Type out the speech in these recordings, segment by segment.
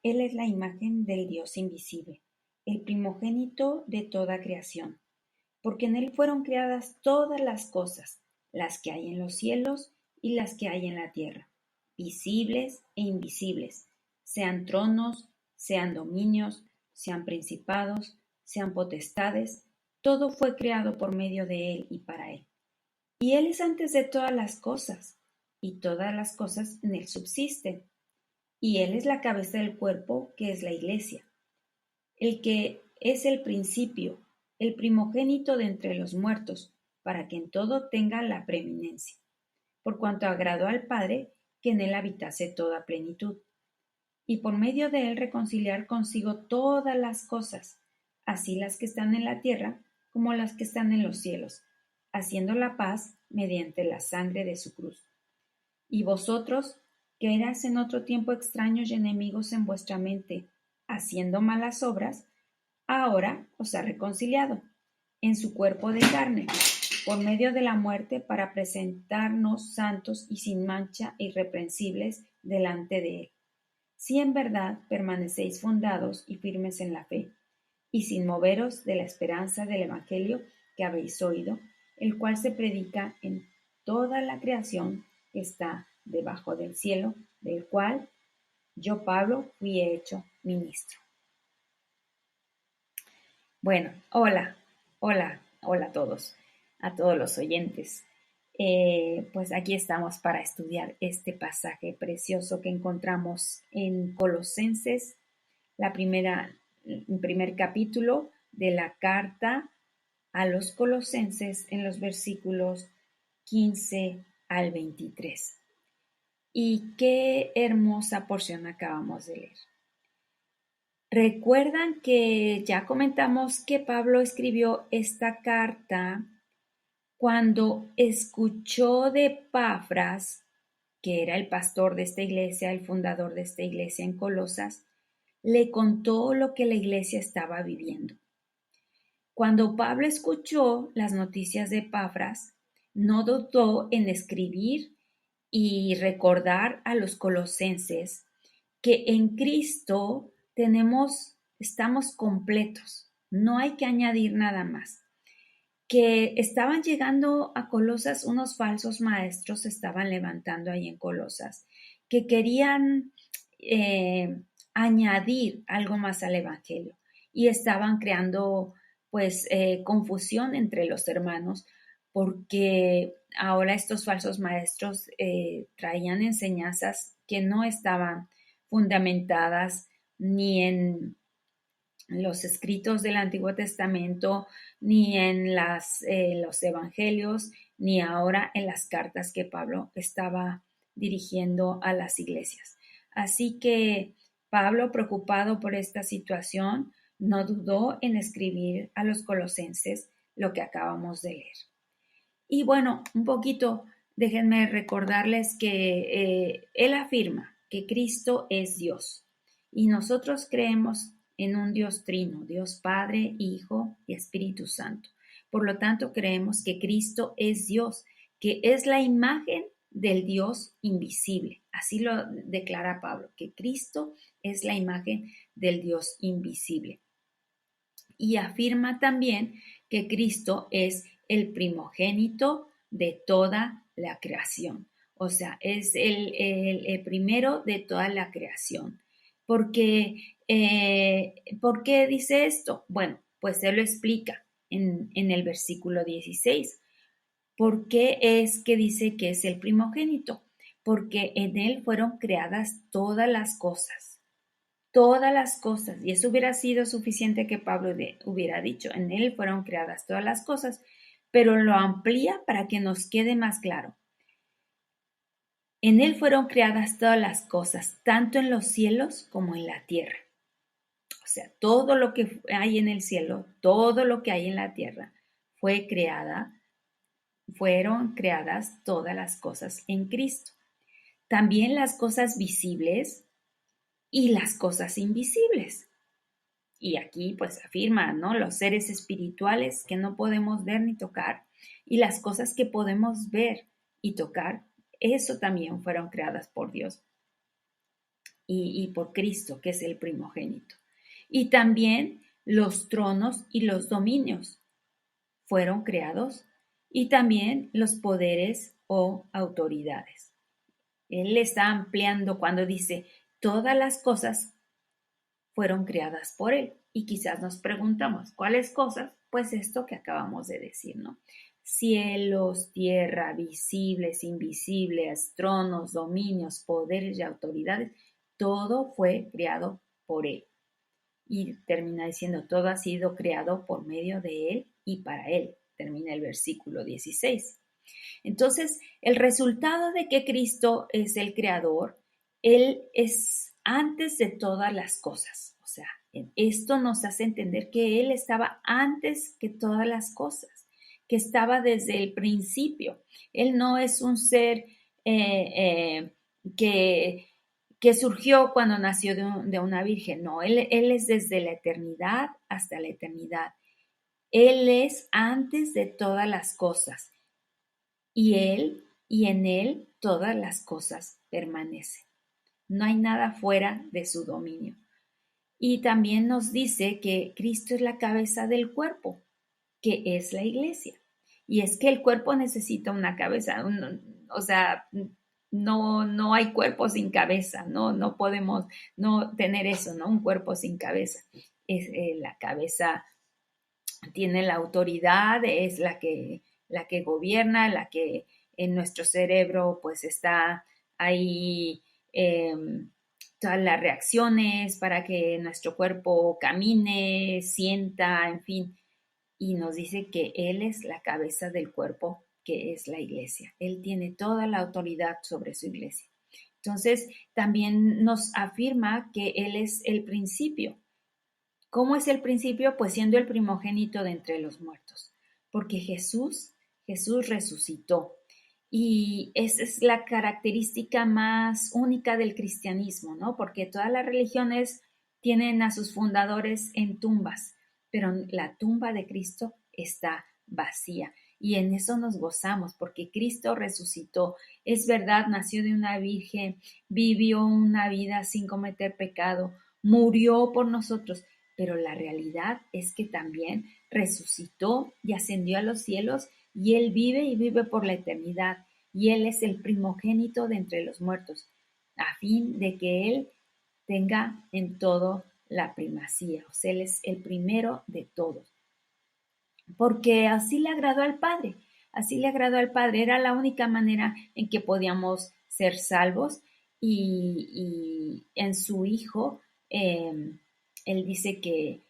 Él es la imagen del Dios invisible, el primogénito de toda creación, porque en Él fueron creadas todas las cosas, las que hay en los cielos y las que hay en la tierra, visibles e invisibles, sean tronos, sean dominios, sean principados, sean potestades, todo fue creado por medio de Él y para Él. Y Él es antes de todas las cosas, y todas las cosas en Él subsisten. Y Él es la cabeza del cuerpo, que es la iglesia, el que es el principio, el primogénito de entre los muertos, para que en todo tenga la preeminencia, por cuanto agradó al Padre que en Él habitase toda plenitud, y por medio de Él reconciliar consigo todas las cosas, así las que están en la tierra como las que están en los cielos, haciendo la paz mediante la sangre de su cruz. Y vosotros, que eras en otro tiempo extraños y enemigos en vuestra mente, haciendo malas obras, ahora os ha reconciliado en su cuerpo de carne, por medio de la muerte, para presentarnos santos y sin mancha e irreprensibles delante de Él. Si en verdad permanecéis fundados y firmes en la fe, y sin moveros de la esperanza del Evangelio que habéis oído, el cual se predica en toda la creación que está debajo del cielo, del cual yo, Pablo, fui hecho ministro. Bueno, hola a todos los oyentes. Pues aquí estamos para estudiar este pasaje precioso que encontramos en Colosenses, el primer capítulo de la carta a los Colosenses en los versículos 15 al 23. Y qué hermosa porción acabamos de leer. Recuerdan que ya comentamos que Pablo escribió esta carta cuando escuchó de Epafras, que era el pastor de esta iglesia, el fundador de esta iglesia en Colosas, le contó lo que la iglesia estaba viviendo. Cuando Pablo escuchó las noticias de Epafras, no dudó en escribir y recordar a los colosenses que en Cristo estamos completos, no hay que añadir nada más. Que estaban llegando a Colosas unos falsos maestros, se estaban levantando ahí en Colosas, que querían añadir algo más al Evangelio y estaban creando pues confusión entre los hermanos, porque ahora estos falsos maestros traían enseñanzas que no estaban fundamentadas ni en los escritos del Antiguo Testamento, ni en los evangelios, ni ahora en las cartas que Pablo estaba dirigiendo a las iglesias. Así que Pablo, preocupado por esta situación, no dudó en escribir a los colosenses lo que acabamos de leer. Y bueno, un poquito, déjenme recordarles que él afirma que Cristo es Dios y nosotros creemos en un Dios trino, Dios Padre, Hijo y Espíritu Santo. Por lo tanto, creemos que Cristo es Dios, que es la imagen del Dios invisible. Así lo declara Pablo, que Cristo es la imagen del Dios invisible. Y afirma también que Cristo es el primogénito de toda la creación. O sea, es el primero de toda la creación. ¿Por qué dice esto? Bueno, pues él lo explica en el versículo 16. ¿Por qué es que dice que es el primogénito? Porque en él fueron creadas todas las cosas. Todas las cosas, y eso hubiera sido suficiente que Pablo hubiera dicho, en él fueron creadas todas las cosas, pero lo amplía para que nos quede más claro. En él fueron creadas todas las cosas, tanto en los cielos como en la tierra. O sea, todo lo que hay en el cielo, todo lo que hay en la tierra, fueron creadas todas las cosas en Cristo. También las cosas visibles y las cosas invisibles. Y aquí pues afirma, ¿no? Los seres espirituales que no podemos ver ni tocar y las cosas que podemos ver y tocar, eso también fueron creadas por Dios. y por Cristo, que es el primogénito. Y también los tronos y los dominios fueron creados y también los poderes o autoridades. Él está ampliando cuando dice todas las cosas fueron creadas por él. Y quizás nos preguntamos, ¿cuáles cosas? Pues esto que acabamos de decir, ¿no? Cielos, tierra, visibles, invisibles, tronos, dominios, poderes y autoridades, todo fue creado por él. Y termina diciendo, todo ha sido creado por medio de él y para él. Termina el versículo 16. Entonces, el resultado de que Cristo es el creador, Él es antes de todas las cosas. O sea, esto nos hace entender que Él estaba antes que todas las cosas, que estaba desde el principio. Él no es un ser que surgió cuando nació de una virgen. No, él es desde la eternidad hasta la eternidad. Él es antes de todas las cosas y él y en él todas las cosas permanecen. No hay nada fuera de su dominio. Y también nos dice que Cristo es la cabeza del cuerpo, que es la iglesia. Y es que el cuerpo necesita una cabeza, o sea, no hay cuerpo sin cabeza, no podemos no tener eso, ¿no? Un cuerpo sin cabeza. Es, la cabeza tiene la autoridad, es la que gobierna, la que en nuestro cerebro pues está ahí todas las reacciones para que nuestro cuerpo camine, sienta, en fin. Y nos dice que Él es la cabeza del cuerpo, que es la iglesia. Él tiene toda la autoridad sobre su iglesia. Entonces, también nos afirma que Él es el principio. ¿Cómo es el principio? Pues siendo el primogénito de entre los muertos, porque Jesús resucitó. Y esa es la característica más única del cristianismo, ¿no? Porque todas las religiones tienen a sus fundadores en tumbas, pero la tumba de Cristo está vacía. Y en eso nos gozamos, porque Cristo resucitó. Es verdad, nació de una virgen, vivió una vida sin cometer pecado, murió por nosotros, pero la realidad es que también resucitó y ascendió a los cielos y Él vive y vive por la eternidad y Él es el primogénito de entre los muertos, a fin de que Él tenga en todo la primacía, o sea, Él es el primero de todos, porque así le agradó al Padre, así le agradó al Padre, era la única manera en que podíamos ser salvos y en su Hijo, Él dice que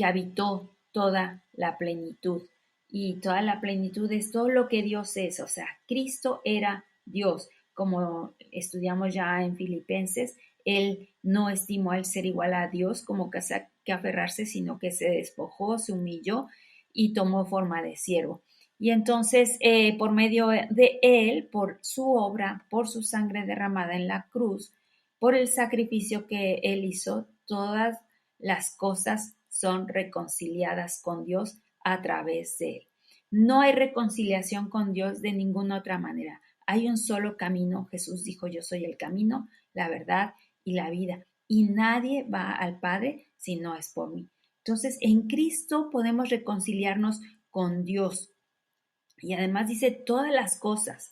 habitó toda la plenitud y toda la plenitud es todo lo que Dios es, o sea, Cristo era Dios, como estudiamos ya en Filipenses, Él no estimó al ser igual a Dios como que aferrarse, sino que se despojó, se humilló y tomó forma de siervo. Y entonces, por medio de él, por su obra, por su sangre derramada en la cruz, por el sacrificio que él hizo, todas las cosas son reconciliadas con Dios a través de él. No hay reconciliación con Dios de ninguna otra manera. Hay un solo camino. Jesús dijo, yo soy el camino, la verdad y la vida. Y nadie va al Padre si no es por mí. Entonces, en Cristo podemos reconciliarnos con Dios. Y además dice todas las cosas.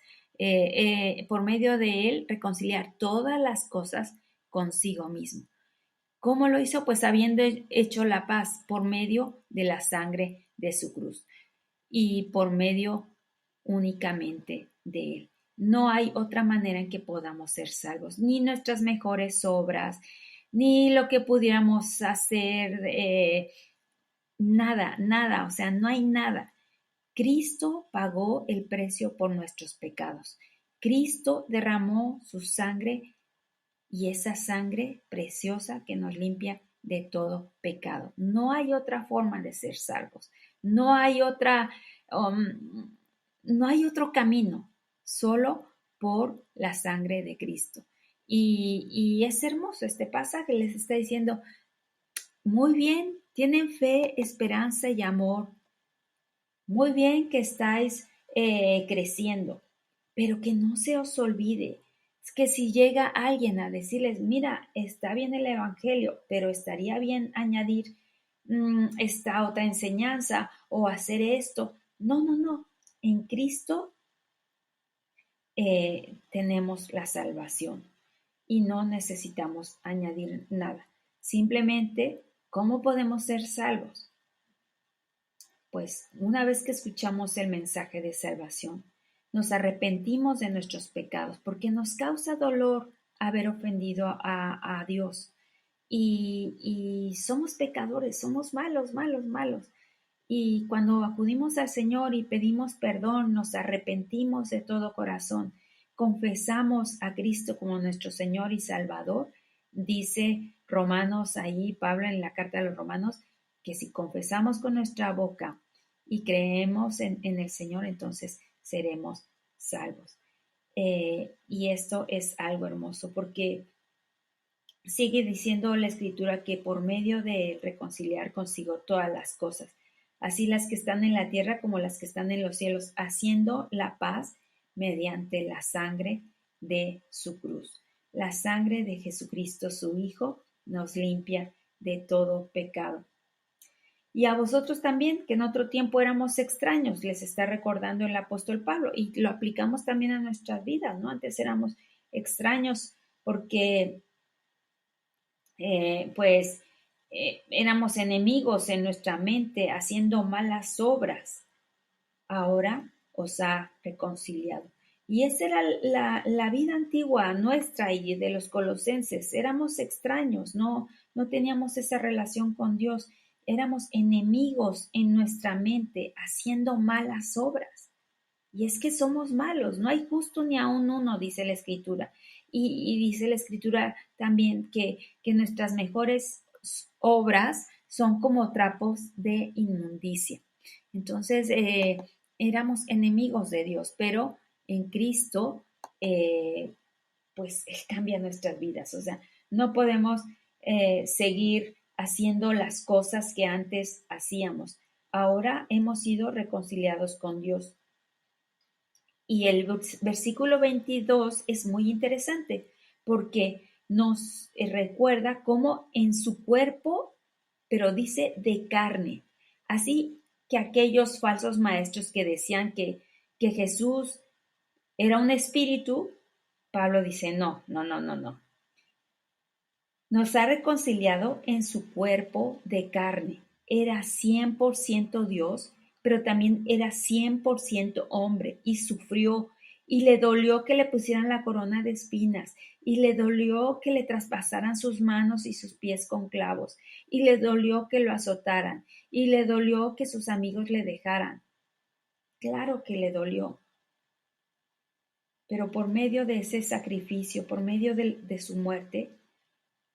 Por medio de Él, reconciliar todas las cosas consigo mismo. ¿Cómo lo hizo? Pues habiendo hecho la paz por medio de la sangre de su cruz y por medio únicamente de Él. No hay otra manera en que podamos ser salvos, ni nuestras mejores obras, ni lo que pudiéramos hacer, nada, o sea, no hay nada. Cristo pagó el precio por nuestros pecados. Cristo derramó su sangre y esa sangre preciosa que nos limpia de todo pecado. No hay otra forma de ser salvos. No hay um, no hay otro camino, solo por la sangre de Cristo. Y es hermoso este pasaje, les está diciendo, muy bien, tienen fe, esperanza y amor. Muy bien que estáis creciendo, pero que no se os olvide Es que si llega alguien a decirles, mira, está bien el evangelio, pero estaría bien añadir esta otra enseñanza o hacer esto. No, no, no. En Cristo tenemos la salvación y no necesitamos añadir nada. Simplemente, ¿cómo podemos ser salvos? Pues una vez que escuchamos el mensaje de salvación, nos arrepentimos de nuestros pecados porque nos causa dolor haber ofendido a Dios. Y somos pecadores, somos malos, malos, malos. Y cuando acudimos al Señor y pedimos perdón, nos arrepentimos de todo corazón, confesamos a Cristo como nuestro Señor y Salvador, dice Romanos ahí, Pablo en la carta de los Romanos, que si confesamos con nuestra boca y creemos en el Señor, entonces seremos salvos. Y esto es algo hermoso porque sigue diciendo la Escritura que por medio de reconciliar consigo todas las cosas, así las que están en la tierra como las que están en los cielos, haciendo la paz mediante la sangre de su cruz. La sangre de Jesucristo, su Hijo, nos limpia de todo pecado. Y a vosotros también, que en otro tiempo éramos extraños, les está recordando el apóstol Pablo, y lo aplicamos también a nuestras vidas, ¿no? Antes éramos extraños porque éramos enemigos en nuestra mente, haciendo malas obras. Ahora os ha reconciliado. Y esa era la vida antigua nuestra y de los colosenses. Éramos extraños, no teníamos esa relación con Dios. Éramos enemigos en nuestra mente, haciendo malas obras. Y es que somos malos, no hay justo ni aun uno, dice la Escritura. Y dice la Escritura también que nuestras mejores obras son como trapos de inmundicia. Entonces, éramos enemigos de Dios, pero en Cristo, pues Él cambia nuestras vidas. O sea, no podemos seguir haciendo las cosas que antes hacíamos. Ahora hemos sido reconciliados con Dios. Y el versículo 22 es muy interesante porque nos recuerda cómo en su cuerpo, pero dice de carne. Así que aquellos falsos maestros que decían que Jesús era un espíritu, Pablo dice, no, no, no, no, no. Nos ha reconciliado en su cuerpo de carne. Era 100% Dios, pero también era 100% hombre y sufrió y le dolió que le pusieran la corona de espinas y le dolió que le traspasaran sus manos y sus pies con clavos y le dolió que lo azotaran y le dolió que sus amigos le dejaran. Claro que le dolió, pero por medio de ese sacrificio, por medio de su muerte,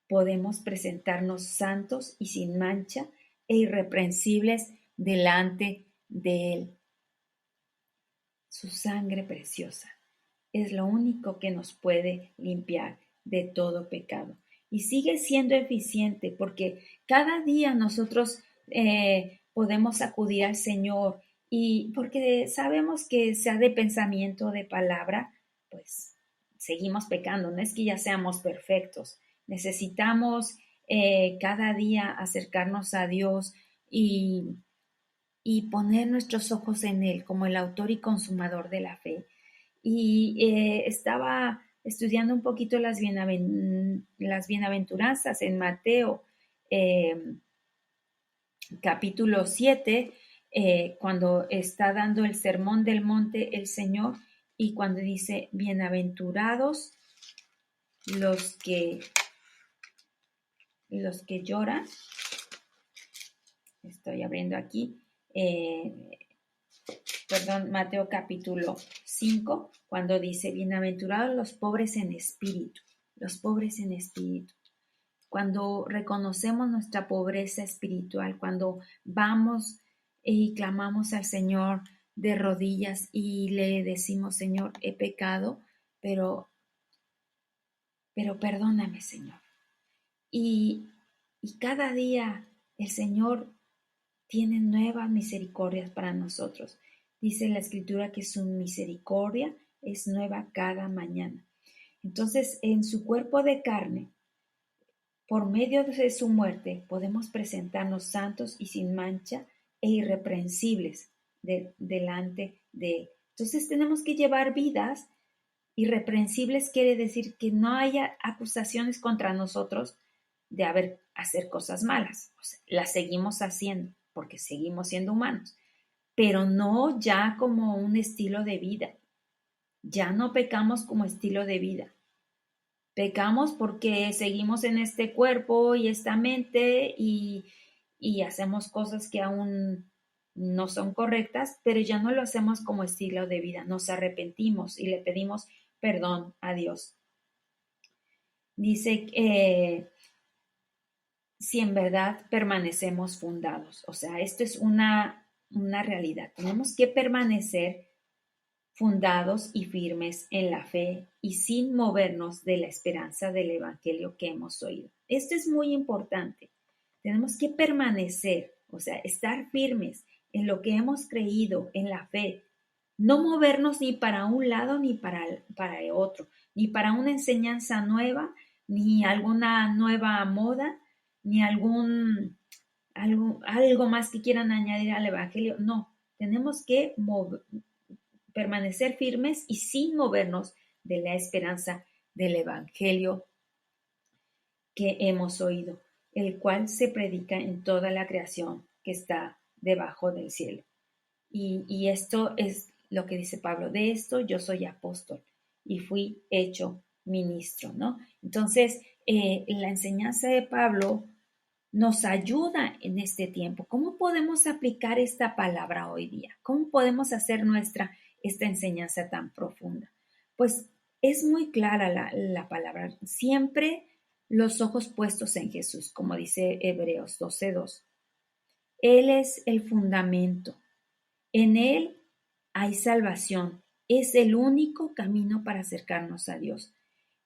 podemos presentarnos santos y sin mancha e irreprensibles delante de Él. Su sangre preciosa es lo único que nos puede limpiar de todo pecado. Y sigue siendo eficiente porque cada día nosotros podemos acudir al Señor y porque sabemos que sea de pensamiento o de palabra, pues seguimos pecando. No es que ya seamos perfectos. Necesitamos cada día acercarnos a Dios y poner nuestros ojos en Él como el autor y consumador de la fe. Y estaba estudiando un poquito las bienaventuranzas en Mateo capítulo 7, cuando está dando el sermón del monte el Señor y cuando dice, bienaventurados los que lloran. Estoy abriendo aquí. Mateo capítulo 5, cuando dice, bienaventurados los pobres en espíritu, los pobres en espíritu. Cuando reconocemos nuestra pobreza espiritual, cuando vamos y clamamos al Señor de rodillas y le decimos, Señor, he pecado, pero perdóname, Señor. Y cada día el Señor tiene nuevas misericordias para nosotros. Dice la Escritura que su misericordia es nueva cada mañana. Entonces, en su cuerpo de carne, por medio de su muerte, podemos presentarnos santos y sin mancha e irreprensibles delante de Él. Entonces, tenemos que llevar vidas irreprensibles, quiere decir que no haya acusaciones contra nosotros de hacer cosas malas. O sea, las seguimos haciendo porque seguimos siendo humanos, pero no ya como un estilo de vida. Ya no pecamos como estilo de vida. Pecamos porque seguimos en este cuerpo y esta mente y hacemos cosas que aún no son correctas, pero ya no lo hacemos como estilo de vida. Nos arrepentimos y le pedimos perdón a Dios. Dice que si en verdad permanecemos fundados, o sea, esto es una realidad. Tenemos que permanecer fundados y firmes en la fe y sin movernos de la esperanza del evangelio que hemos oído. Esto es muy importante. Tenemos que permanecer, o sea, estar firmes en lo que hemos creído, en la fe. No movernos ni para un lado ni para el otro, ni para una enseñanza nueva, ni alguna nueva moda, ni algo más que quieran añadir al evangelio. No, tenemos que permanecer firmes y sin movernos de la esperanza del evangelio que hemos oído, el cual se predica en toda la creación que está debajo del cielo. Y esto es lo que dice Pablo: de esto yo soy apóstol y fui hecho ministro, ¿no? Entonces, la enseñanza de Pablo nos ayuda en este tiempo. ¿Cómo podemos aplicar esta palabra hoy día? ¿Cómo podemos hacer nuestra esta enseñanza tan profunda? Pues es muy clara la palabra. Siempre los ojos puestos en Jesús, como dice Hebreos 12:2. Él es el fundamento. En Él hay salvación. Es el único camino para acercarnos a Dios.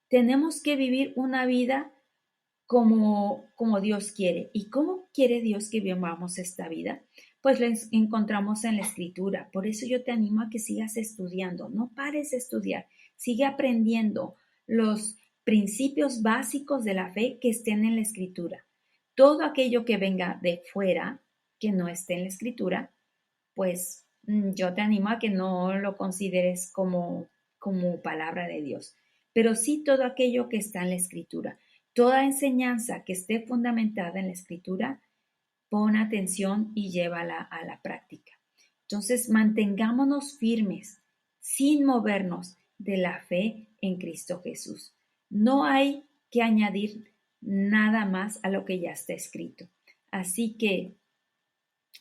Tenemos que vivir una vida como Dios quiere. ¿Y cómo quiere Dios que vivamos esta vida? Pues lo encontramos en la Escritura. Por eso yo te animo a que sigas estudiando. No pares de estudiar. Sigue aprendiendo los principios básicos de la fe que estén en la Escritura. Todo aquello que venga de fuera, que no esté en la Escritura, pues yo te animo a que no lo consideres como palabra de Dios, pero sí todo aquello que está en la Escritura. Toda enseñanza que esté fundamentada en la Escritura, pon atención y llévala a la práctica. Entonces, mantengámonos firmes, sin movernos de la fe en Cristo Jesús. No hay que añadir nada más a lo que ya está escrito. Así que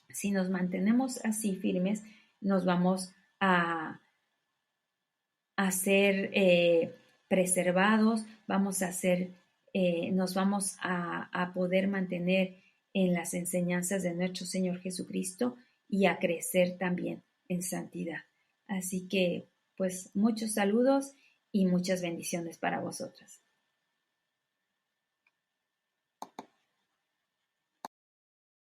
si nos mantenemos así firmes, nos vamos a ser preservados, nos vamos a poder mantener en las enseñanzas de nuestro Señor Jesucristo y a crecer también en santidad. Así que, pues, muchos saludos y muchas bendiciones para vosotras.